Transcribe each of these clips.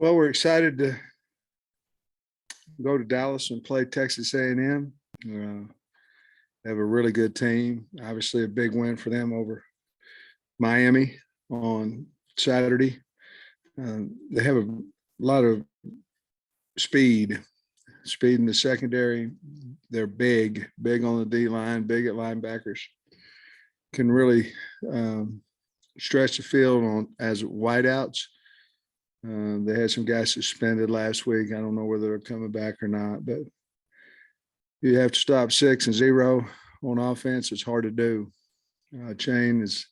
Well, we're excited to go to Dallas and play Texas A&M. They have a really good team. Obviously, a big win for them over Miami on Saturday. They have a lot of speed in the secondary. They're big on the D line, big at linebackers. Can really stretch the field on as wideouts. They had some guys suspended last week. I don't know whether they're coming back or not, but you have to stop 6 and 0 on offense. It's hard to do. Chain is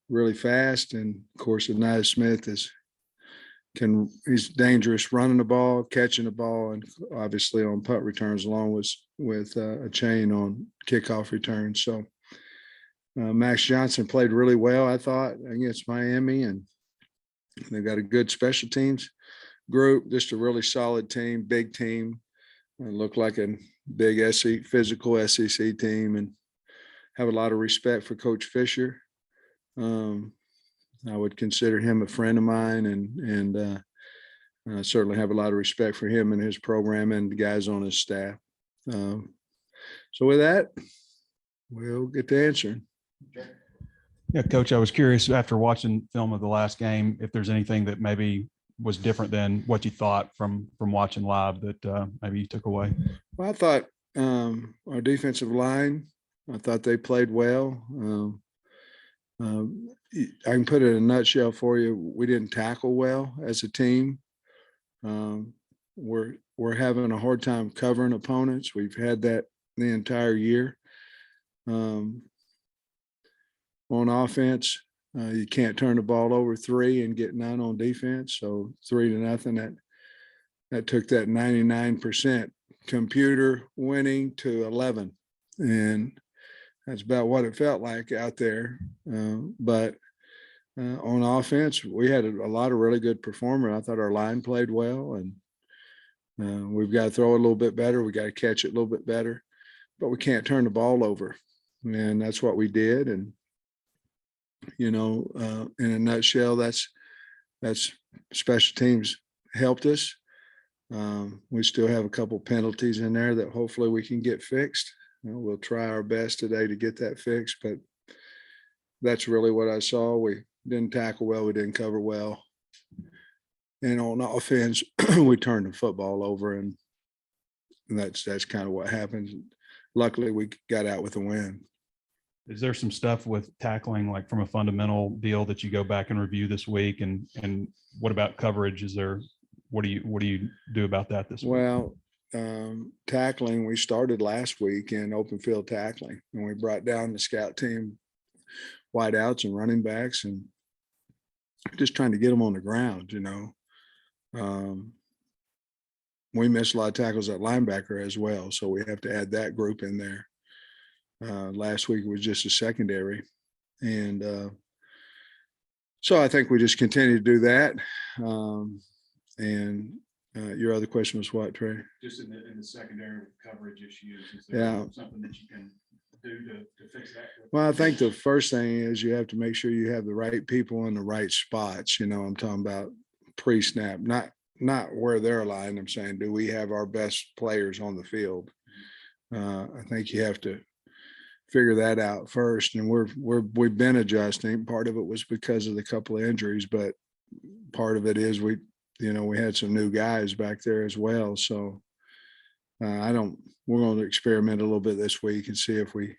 really fast, and of course, Anaya Smith he's dangerous running the ball, catching the ball, and obviously on punt returns, along with a Chain on kickoff returns. So Max Johnson played really well, I thought, against Miami, and they've got a good special teams group. Just a really solid team, big team. Looked like a big physical SEC team, and have a lot of respect for Coach Fisher. I would consider him a friend of mine, and certainly have a lot of respect for him and his program and the guys on his staff. So with that, we'll get to answering. Yeah, Coach, I was curious after watching film of the last game, if there's anything that maybe was different than what you thought from watching live that maybe you took away. Well, I thought our defensive line, I thought they played well. I can put it in a nutshell for you. We didn't tackle well as a team. We're having a hard time covering opponents. We've had that the entire year. On offense, you can't turn the ball over 3 and get 9 on defense. So 3-0, that took that 99% computer winning to 11. And that's about what it felt like out there. But on offense, we had a lot of really good performers. I thought our line played well, and we've got to throw it a little bit better. We got to catch it a little bit better, but we can't turn the ball over. And that's what we did. And, in a nutshell, that's special teams helped us. We still have a couple penalties in there that hopefully we can get fixed. We'll try our best today to get that fixed, but that's really what I saw. We didn't tackle well. We didn't cover well. And on offense, we turned the football over, and that's kind of what happened. Luckily, we got out with a win. Is there some stuff with tackling, like from a fundamental deal, that you go back and review this week? And what about coverage? What do you do about that this week? Well, tackling, we started last week in open field tackling, and we brought down the scout team wideouts and running backs, and just trying to get them on the ground. We missed a lot of tackles at linebacker as well, so we have to add that group in there. Last week was just a secondary, and so I think we just continue to do that. And your other question was what, Trey? Just in the secondary coverage issues. Is there something that you can do to fix that? Well, I think the first thing is you have to make sure you have the right people in the right spots. I'm talking about pre-snap, not where they're aligned. I'm saying, do we have our best players on the field? I think you have to figure that out first. And we've been adjusting. Part of it was because of the couple of injuries, but part of it is we had some new guys back there as well. So we're going to experiment a little bit this week and see if we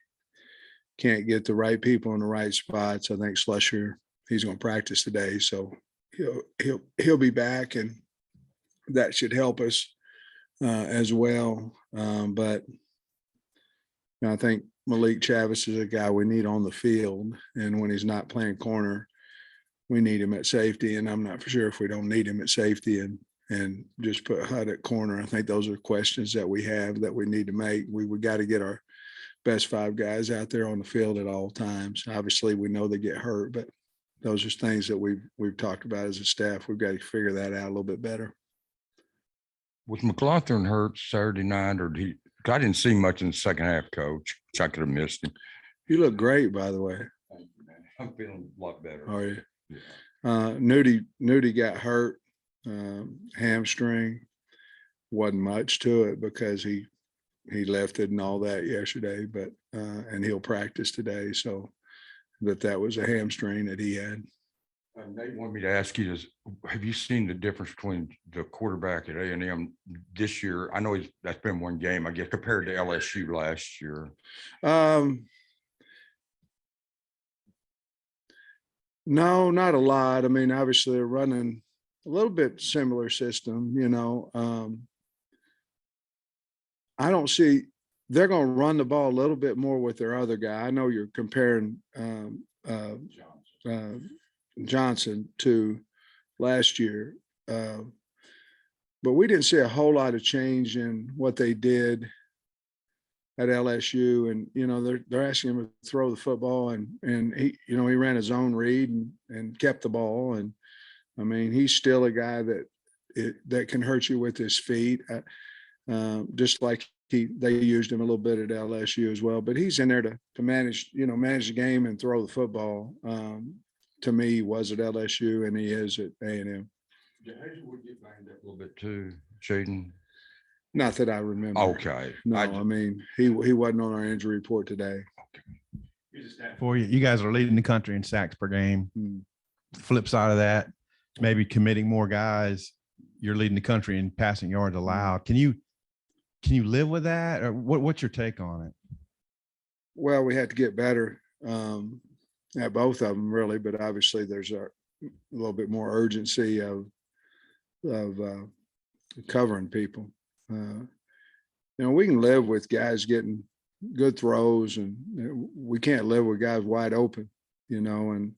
can't get the right people in the right spots. I think Slusher, he's going to practice today, so he'll be back, and that should help us as well. But I think Malik Chavis is a guy we need on the field, and when he's not playing corner, we need him at safety. And I'm not for sure if we don't need him at safety and just put Hutt at corner. I think those are questions that we have that we need to make. We got to get our best 5 guys out there on the field at all times. Obviously, we know they get hurt, but those are things that we've talked about as a staff. We've got to figure that out a little bit better. Was McLaughlin hurt Saturday night, or I didn't see much in the second half, Coach, which I could have missed him. You look great, by the way. Thank you, man. I'm feeling a lot better. Are you? Yeah. Nudie got hurt hamstring. Wasn't much to it because he lifted and all that yesterday, but and he'll practice today. So, but that was a hamstring that he had. They want me to ask you this: have you seen the difference between the quarterback at A&M this year? I know that's been one game, I guess, compared to LSU last year. No, not a lot. I mean, obviously they're running a little bit similar system, you know. I don't see they're going to run the ball a little bit more with their other guy. I know you're comparing Johnson to last year, but we didn't see a whole lot of change in what they did at LSU. And you know, they're asking him to throw the football, and he, you know, he ran his own read and kept the ball. And I mean, he's still a guy that can hurt you with his feet, just like they used him a little bit at LSU as well. But he's in there to manage the game and throw the football. To me, he was at LSU and he is at A&M. Did Hazelwood get banged up a little bit too, Shaden? Not that I remember. Okay. No, I mean, he wasn't on our injury report today. For you guys are leading the country in sacks per game. Flip side of that, maybe committing more guys. You're leading the country in passing yards allowed. Can you live with that, or what's your take on it? Well, we had to get better at both of them, really, but obviously there's a little bit more urgency of covering people. You know, we can live with guys getting good throws, and we can't live with guys wide open, you know. And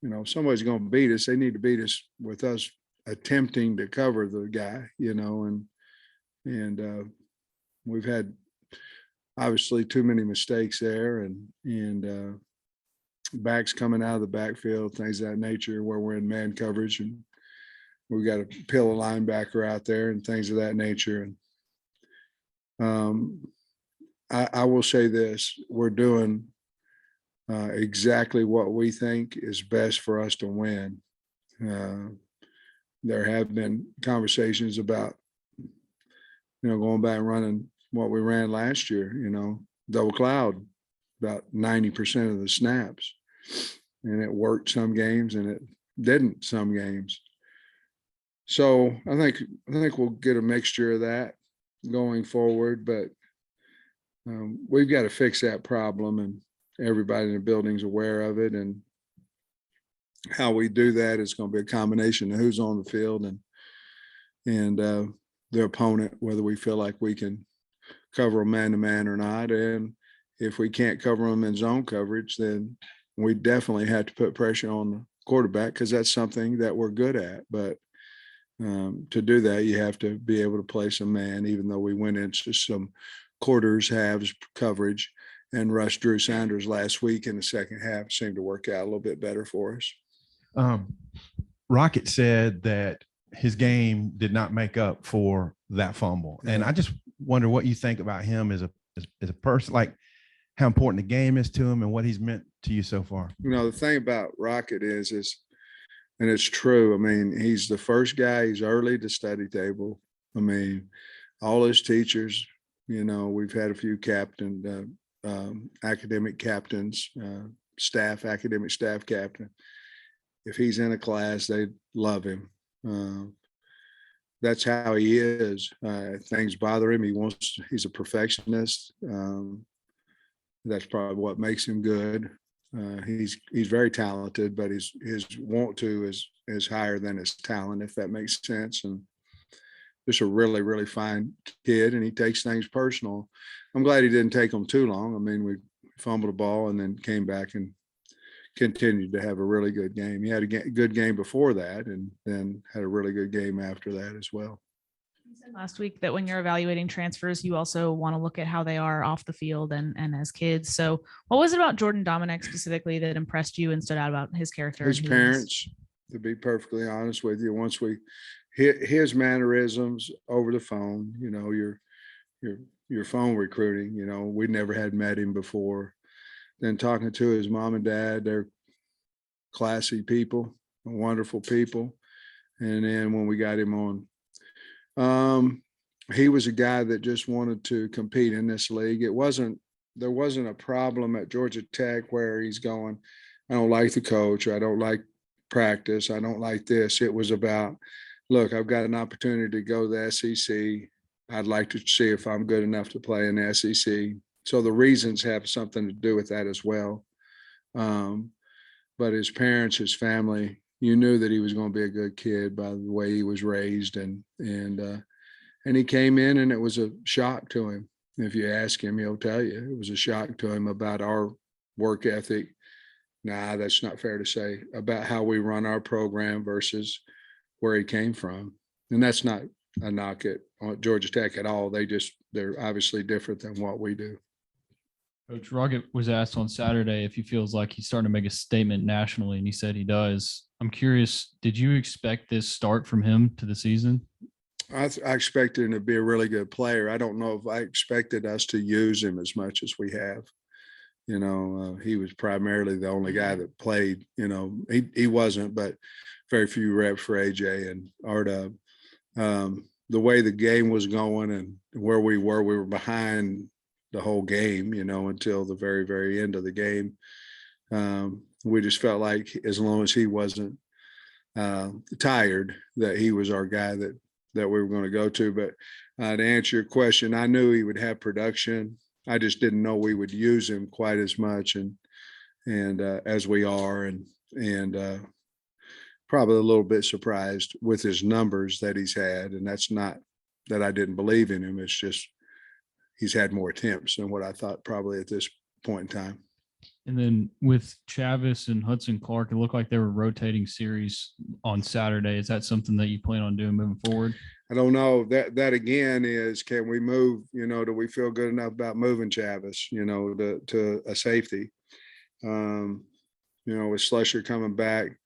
you know, if somebody's going to beat us, they need to beat us with us attempting to cover the guy, you know. And we've had obviously too many mistakes there, and backs coming out of the backfield, things of that nature, where we're in man coverage and we got to peel a linebacker out there and things of that nature. And I will say this: we're doing exactly what we think is best for us to win. There have been conversations about, you know, going back and running what we ran last year, you know, double cloud about 90% of the snaps, and it worked some games and it didn't some games. So I think we'll get a mixture of that going forward, but we've got to fix that problem, and everybody in the building's aware of it. And how we do that is going to be a combination of who's on the field and the opponent, whether we feel like we can cover them man to man or not. And if we can't cover them in zone coverage, then we definitely have to put pressure on the quarterback, because that's something that we're good at. But to do that, you have to be able to play some man, even though we went into some quarters, halves coverage and rushed Drew Sanders last week in the second half. It seemed to work out a little bit better for us. Rocket said that his game did not make up for that fumble. And I just wonder what you think about him as a person, like how important the game is to him and what he's meant to you so far. You know, the thing about Rocket is, and it's true, I mean, he's the first guy, he's early to study table. I mean, all his teachers, you know, we've had a few academic captains, academic staff captain. If he's in a class, they love him. That's how he is. Things bother him. He's a perfectionist. That's probably what makes him good. He's very talented, but his want to is higher than his talent, if that makes sense. And just a really, really fine kid, and he takes things personal. I'm glad he didn't take them too long. I mean, we fumbled the ball and then came back and continued to have a really good game. He had a good game before that, and then had a really good game after that as well. You said last week that when you're evaluating transfers, you also want to look at how they are off the field and as kids. So what was it about Jordan Dominic specifically that impressed you and stood out about his character? His parents, to be perfectly honest with you, once we hit his mannerisms over the phone, you know, your phone recruiting, you know, we never had met him before. Then talking to his mom and dad, they're classy people, wonderful people. And then when we got him on, he was a guy that just wanted to compete in this league. There wasn't a problem at Georgia Tech where he's going, I don't like the coach, or I don't like practice, I don't like this. It was about, look, I've got an opportunity to go to the SEC. I'd like to see if I'm good enough to play in the SEC. So the reasons have something to do with that as well. But his parents, his family, you knew that he was going to be a good kid by the way he was raised, and he came in, and it was a shock to him. If you ask him, he'll tell you it was a shock to him about our work ethic. Nah, that's not fair to say, about how we run our program versus where he came from. And that's not a knock at Georgia Tech at all. They're obviously different than what we do. Coach Ruggett was asked on Saturday if he feels like he's starting to make a statement nationally, and he said he does. I'm curious, did you expect this start from him to the season? I expected him to be a really good player. I don't know if I expected us to use him as much as we have. He was primarily the only guy that played. He wasn't, but very few reps for AJ and R-Dub. The way the game was going and where we were behind the whole game, until the very, very end of the game. We just felt like as long as he wasn't tired, that he was our guy that we were going to go to. But to answer your question, I knew he would have production. I just didn't know we would use him quite as much and as we are, and probably a little bit surprised with his numbers that he's had. And that's not that I didn't believe in him. It's just he's had more attempts than what I thought probably at this point in time. And then with Chavis and Hudson Clark, it looked like they were rotating series on Saturday. Is that something that you plan on doing moving forward? I don't know. That again is, can we move, do we feel good enough about moving Chavis, to a safety? With Slusher coming back,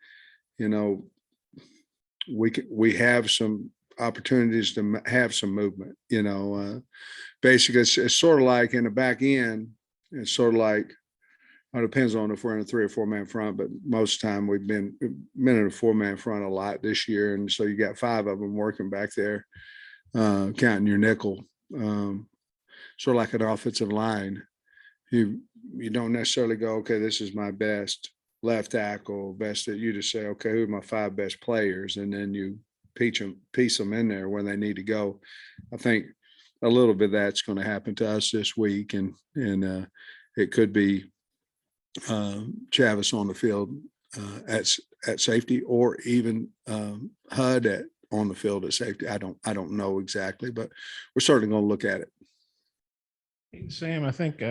we have some opportunities to have some movement, basically it's sort of like in the back end, it's sort of like, it depends on if we're in a 3 or 4 man front, but most of the time we've been in a 4-man front a lot this year. And so you got 5 of them working back there, counting your nickel, sort of like an offensive line. You don't necessarily go, okay, this is my best left tackle, you just say, okay, who are my 5 best players? And then you piece them in there where they need to go. I think a little bit of that's going to happen to us this week. And it could be Chavis on the field at safety, or even HUD on the field at safety. I don't know exactly, but we're certainly going to look at it. Sam, I think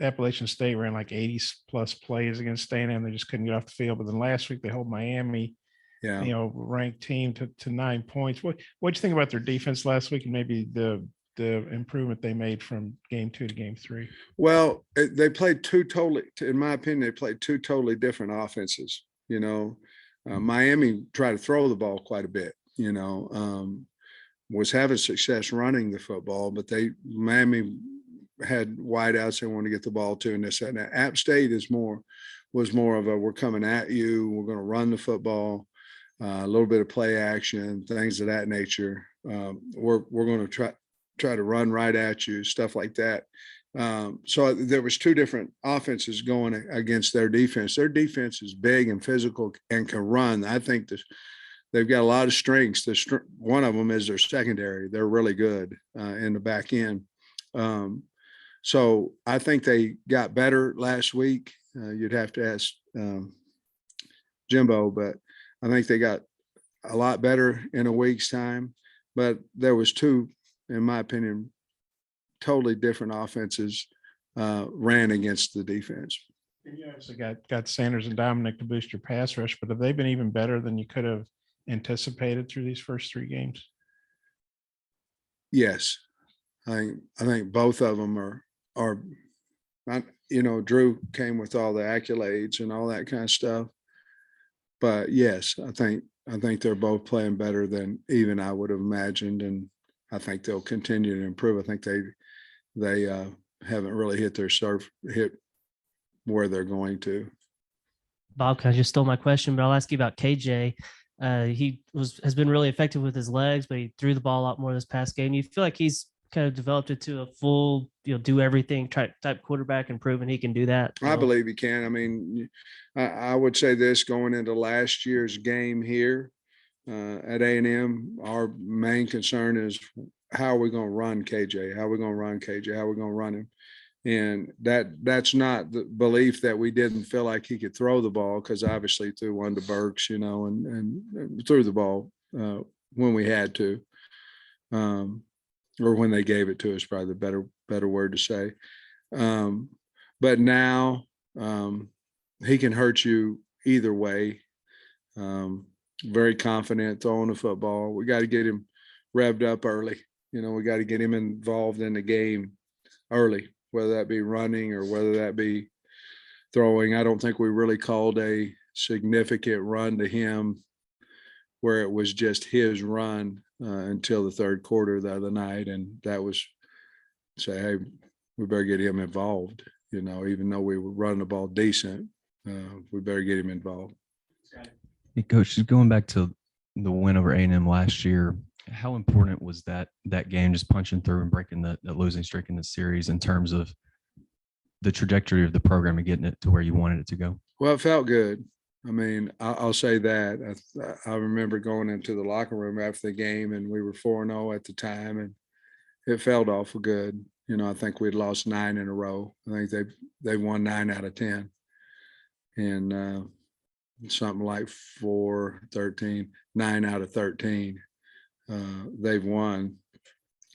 Appalachian State ran like 80 plus plays against A&M. They just couldn't get off the field. But then last week they held Miami, ranked team to 9 points. What do you think about their defense last week, and maybe the improvement they made from game 2 to game 3? Well, they played in my opinion, they played 2 totally different offenses. Miami tried to throw the ball quite a bit, was having success running the football, but Miami had wideouts they wanted to get the ball to, and this and that. App State was more of a, we're coming at you, we're going to run the football, a little bit of play action, things of that nature. We're going to try to run right at you, stuff like that. So there was 2 different offenses going against their defense. Their defense is big and physical and can run. I think they've got a lot of strengths. One of them is their secondary. They're really good in the back end. So I think they got better last week. You'd have to ask Jimbo, but I think they got a lot better in a week's time. But there was 2, in my opinion, totally different offenses ran against the defense. You obviously got Sanders and Dominic to boost your pass rush, but have they been even better than you could have anticipated through these first 3 games? Yes, I think both of them are not, Drew came with all the accolades and all that kind of stuff. But yes, I think they're both playing better than even I would have imagined, and I think they'll continue to improve. I think they haven't really hit where they're going to. Bob, can I just stole my question, but I'll ask you about KJ. He has been really effective with his legs, but he threw the ball a lot more this past game. You feel like he's kind of developed into a full, do everything type quarterback and proven he can do that. I believe he can. I mean, I would say this going into last year's game here at A&M, our main concern is how are we going to run KJ? How are we going to run KJ? How are we going to run him? And that's not the belief that we didn't feel like he could throw the ball, because obviously threw one to Burks, and threw the ball when we had to, or when they gave it to us, probably the better word to say. But now he can hurt you either way. Very confident throwing the football. We got to get him revved up early. We got to get him involved in the game early, whether that be running or whether that be throwing. I don't think we really called a significant run to him where it was just his run until the third quarter the other night. And that was say, hey, we better get him involved, even though we were running the ball decent, we better get him involved. Hey, Coach, just going back to the win over A&M last year, how important was that game, just punching through and breaking the losing streak in the series in terms of the trajectory of the program and getting it to where you wanted it to go? Well, it felt good. I mean, I'll say that. I remember going into the locker room after the game, and we were 4-0 at the time, and it felt awful good. I think we'd lost 9 in a row. I think they won 9 out of 10. And something like 9 out of 13 they've won.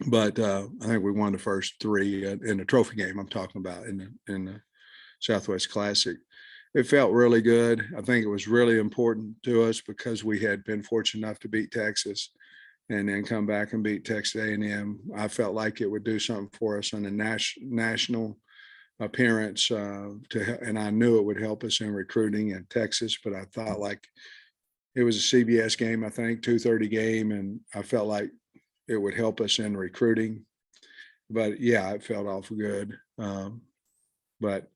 But I think we won the first 3 in the trophy game I'm talking about in the Southwest Classic. It felt really good. I think it was really important to us because we had been fortunate enough to beat Texas and then come back and beat Texas A&M. I felt like it would do something for us on a national appearance, and I knew it would help us in recruiting in Texas, but I thought like it was a CBS game, I think, 2:30 game, and I felt like it would help us in recruiting. But yeah, it felt awful good. But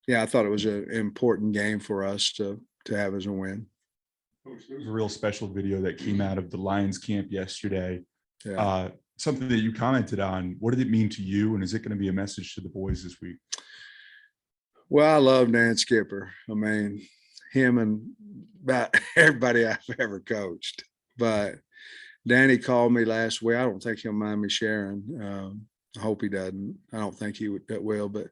yeah, I thought it was an important game for us to have as a win. Coach, there was a real special video that came out of the Lions camp yesterday. Yeah. Something that you commented on. What did it mean to you? And is it going to be a message to the boys this week? Well, I love Dan Skipper. I mean, him and about everybody I've ever coached. But Danny called me last week. I don't think he'll mind me sharing. I hope he doesn't. I don't think he will, but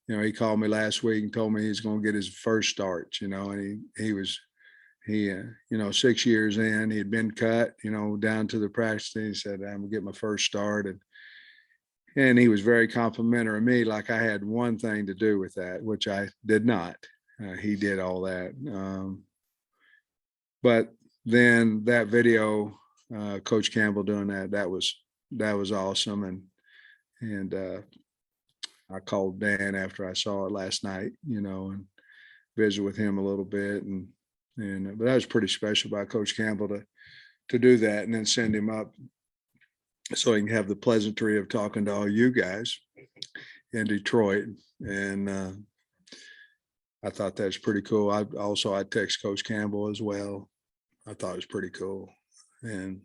he called me last week and told me he's going to get his first start, and he was 6 years in, he had been cut, down to the practice. He said, I'm gonna get my first start. And he was very complimentary of me, like I had one thing to do with that, which I did not. He did all that. But then that video, Coach Campbell doing that was awesome. And I called Dan after I saw it last night, and visited with him a little bit. But that was pretty special by Coach Campbell to do that and then send him up so he can have the pleasantry of talking to all you guys in Detroit. And I thought that's pretty cool. I text Coach Campbell as well. I thought it was pretty cool. And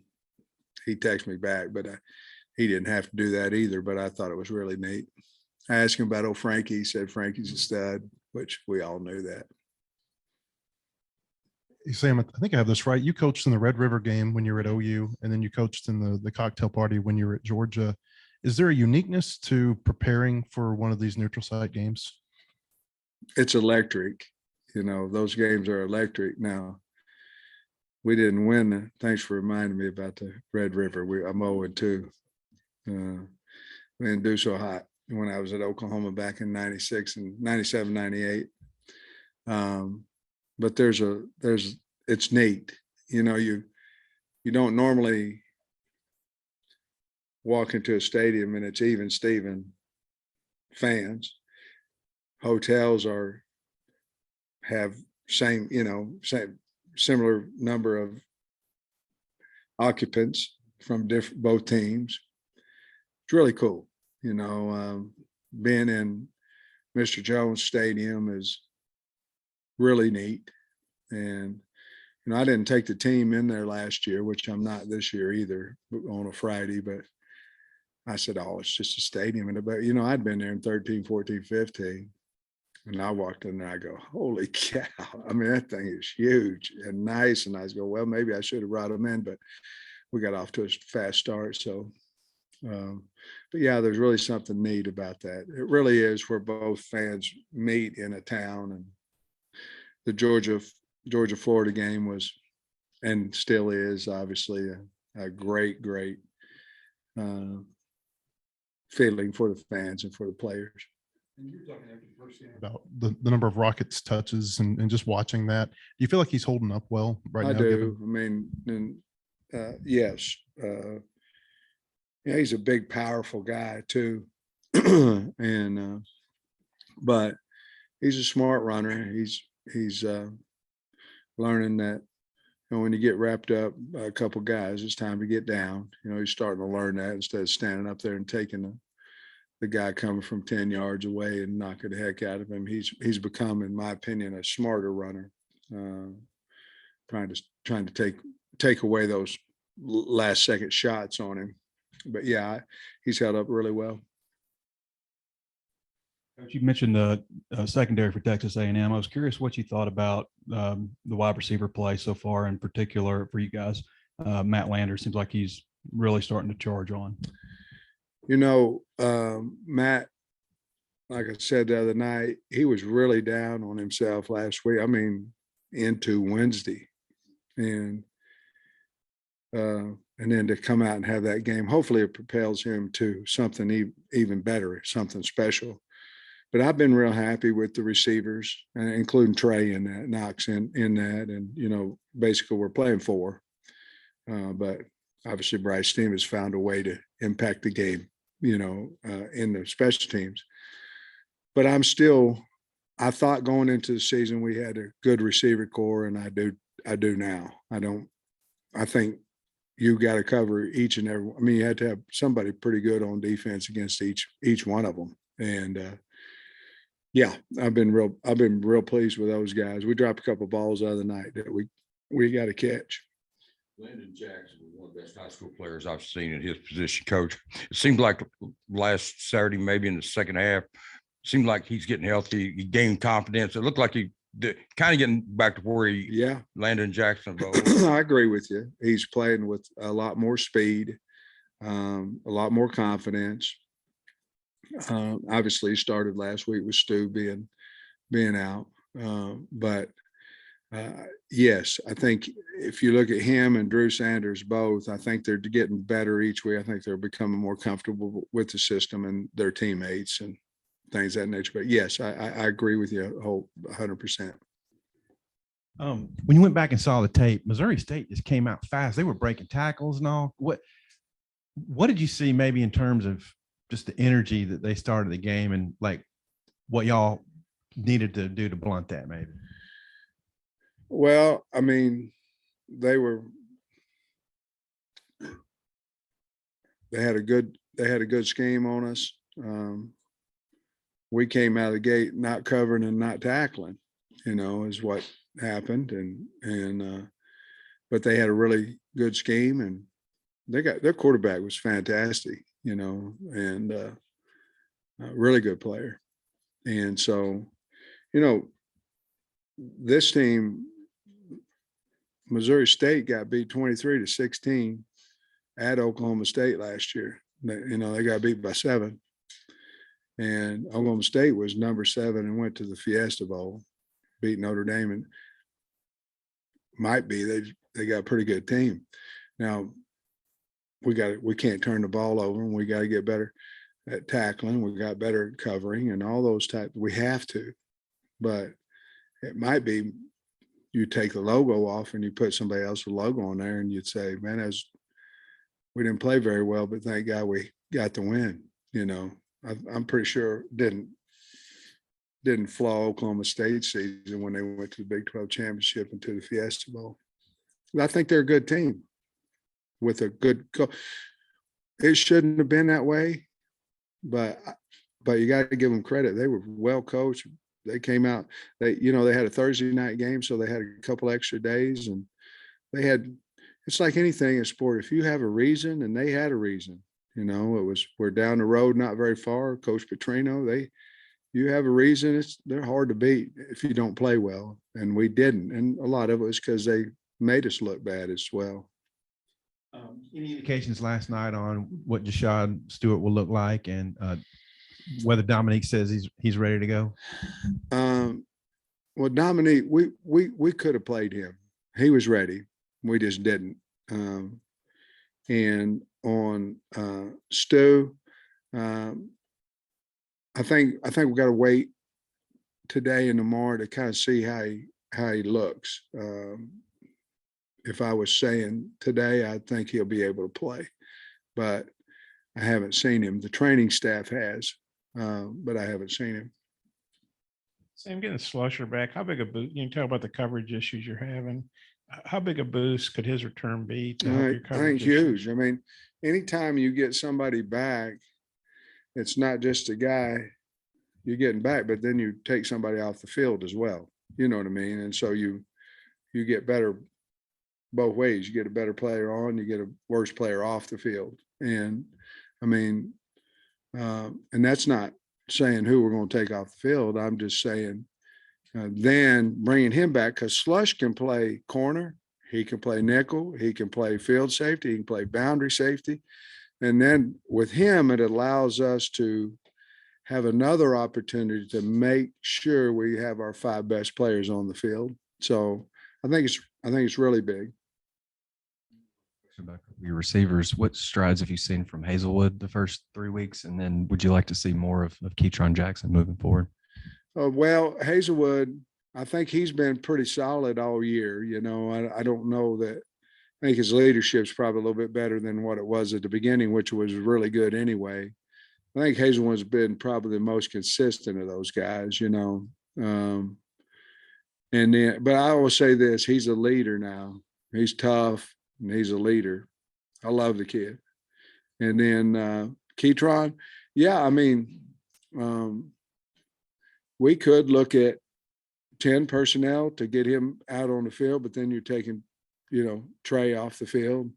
he texted me back, but he didn't have to do that either, but I thought it was really neat. I asked him about old Frankie. He said Frankie's a stud, which we all knew that. Hey, Sam, I think I have this right. You coached in the Red River game when you were at OU, and then you coached in the cocktail party when you were at Georgia. Is there a uniqueness to preparing for one of these neutral site games? It's electric. Those games are electric. Now, we didn't win. Thanks for reminding me about the Red River. I'm 0-2. We didn't do so hot when I was at Oklahoma back in 96 and 97, 98. But it's neat. You don't normally walk into a stadium and it's even Steven fans. Hotels have same similar number of occupants from both teams. It's really cool. Being in Mr. Jones Stadium is really neat. And, I didn't take the team in there last year, which I'm not this year either on a Friday, but I said, oh, it's just a stadium. But, I'd been there in 13, 14, 15. And I walked in there, I go, holy cow. I mean, that thing is huge and nice. And I go, well, maybe I should have brought them in, but we got off to a fast start. So, but yeah, there's really something neat about that. It really is where both fans meet in a town. And the Georgia-Florida game was, and still is, obviously a great feeling for the fans and for the players. About the number of Rockets touches and just watching that. Do you feel like he's holding up well right now? I do. I mean, and yes. He's a big, powerful guy too. And but he's a smart runner. He's learning that when you get wrapped up by a couple guys, it's time to get down. He's starting to learn that instead of standing up there and taking the guy coming from 10 yards away and knocking the heck out of him. He's become, in my opinion, a smarter runner, trying to take away those last second shots on him. But yeah, he's held up really well. You mentioned the secondary for Texas A&M. I was curious what you thought about the wide receiver play so far, in particular for you guys. Matt Lander seems like he's really starting to charge on. Matt, like I said the other night, he was really down on himself last week. I mean, into Wednesday. And then to come out and have that game, hopefully it propels him to something even better, something special. But I've been real happy with the receivers, including Trey in that, Knox in that. And, basically we're playing four. But obviously Bryce Team has found a way to impact the game, in the special teams. But I thought going into the season we had a good receiver core, and I do now. I think you got to cover each and every. I mean, you had to have somebody pretty good on defense against each one of them. And yeah, I've been real pleased with those guys. We dropped a couple of balls the other night that we got to catch. Landon Jackson was one of the best high school players I've seen in his position, Coach. It seemed like last Saturday, maybe in the second half, seemed like he's getting healthy. He gained confidence. It looked like he kind of getting back to where Landon Jackson. I agree with you. He's playing with a lot more speed, a lot more confidence. Obviously, he started last week with Stu being out, but yes, I think if you look at him and Drew Sanders both, I think they're getting better each week. I think they're becoming more comfortable with the system and their teammates and things of that nature. But yes, I agree with you 100%. When you went back and saw the tape, Missouri State just came out fast. They were breaking tackles and all. What did you see maybe in terms of just the energy that they started the game and like what y'all needed to do to blunt that maybe? Well, I mean, they had a good scheme on us. We came out of the gate not covering and not tackling, is what happened. But they had a really good scheme, and their quarterback was fantastic, and a really good player. And so, this team, Missouri State got beat 23-16 at Oklahoma State last year. They got beat by 7. And Oklahoma State was number 7 and went to the Fiesta Bowl, beat Notre Dame, and they got a pretty good team. Now we can't turn the ball over, and we got to get better at tackling. We got better at covering and all those types. We have to, but it might be you take the logo off and you put somebody else's logo on there, and you'd say, man, we didn't play very well, but thank God we got the win. I'm pretty sure didn't flaw Oklahoma State season when they went to the Big 12 championship and to the Fiesta Bowl. I think they're a good team with a good it shouldn't have been that way, but you got to give them credit. They were well coached. They came out, they had a Thursday night game, so they had a couple extra days, and they had, it's like anything in sport. If you have a reason, and they had a reason, it was, we're down the road, not very far. Coach Petrino, you have a reason. They're hard to beat if you don't play well. And we didn't. And a lot of it was because they made us look bad as well. Any indications last night on what Jashad Stewart will look like, and whether Dominique says he's ready to go? Well, Dominique, we could have played him. He was ready. We just didn't. And on Stu, I think we got to wait today and tomorrow to kind of see how he looks. If I was saying today, I think he'll be able to play, but I haven't seen him. The training staff has, but I haven't seen him. Sam, getting Slusher back, how big a boost? You can talk about the coverage issues you're having. How big a boost could his return be to help your I coverage think issues? huge. I mean, anytime you get somebody back, it's not just a guy you're getting back, but then you take somebody off the field as well. You know what I mean? And so you get better both ways. You get a better player on, you get a worse player off the field. And I mean, and that's not saying who we're going to take off the field. I'm just saying then bringing him back, because Slush can play corner, he can play nickel, he can play field safety, he can play boundary safety. And then with him, it allows us to have another opportunity to make sure we have our 5 best players on the field. So I think it's really big. About your receivers, what strides have you seen from Hazelwood the first 3 weeks? And then would you like to see more of Keytron Jackson moving forward? Well, Hazelwood, I think he's been pretty solid all year. I don't know that. I think his leadership's probably a little bit better than what it was at the beginning, which was really good anyway. I think Hazelwood's been probably the most consistent of those guys, and then, but I always say this, he's a leader now. He's tough and he's a leader. I love the kid. And then Keytron, yeah, I mean, we could look at 10 personnel to get him out on the field, but then you're taking, Trey off the field.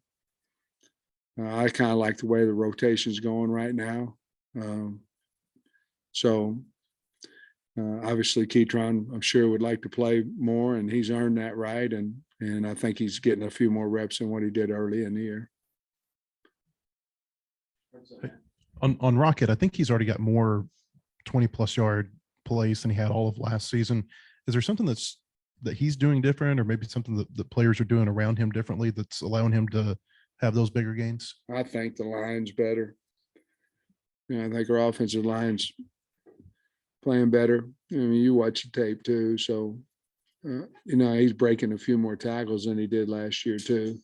I kind of like the way the rotation's going right now. So obviously Keytron, I'm sure, would like to play more, and he's earned that right. And I think he's getting a few more reps than what he did early in the year. On Rocket, I think he's already got more 20+ yard plays than he had all of last season. Is there something that he's doing different, or maybe something that the players are doing around him differently that's allowing him to have those bigger gains? I think the line's better. I think our offensive line's playing better. I mean, you watch the tape too. So, he's breaking a few more tackles than he did last year too.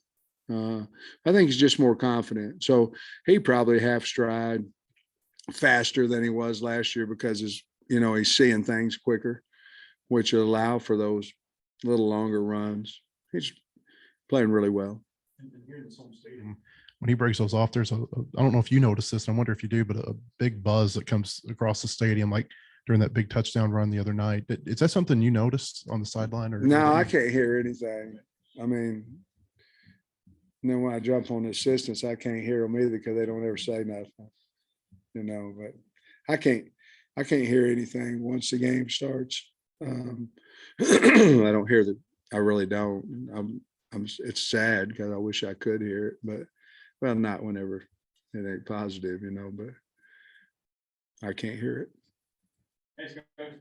I think he's just more confident. So he probably half stride faster than he was last year because he's seeing things quicker, which will allow for those little longer runs. He's playing really well. When he breaks those off, there's I don't know if you notice this, I wonder if you do, but a big buzz that comes across the stadium, like during that big touchdown run the other night. Is that something you noticed on the sideline? Or no, I can't hear anything. I mean, and then when I jump on the assistants, I can't hear them either because they don't ever say nothing, but I can't hear anything once the game starts. I don't hear I really don't. It's sad because I wish I could hear it, but not whenever it ain't positive, but I can't hear it.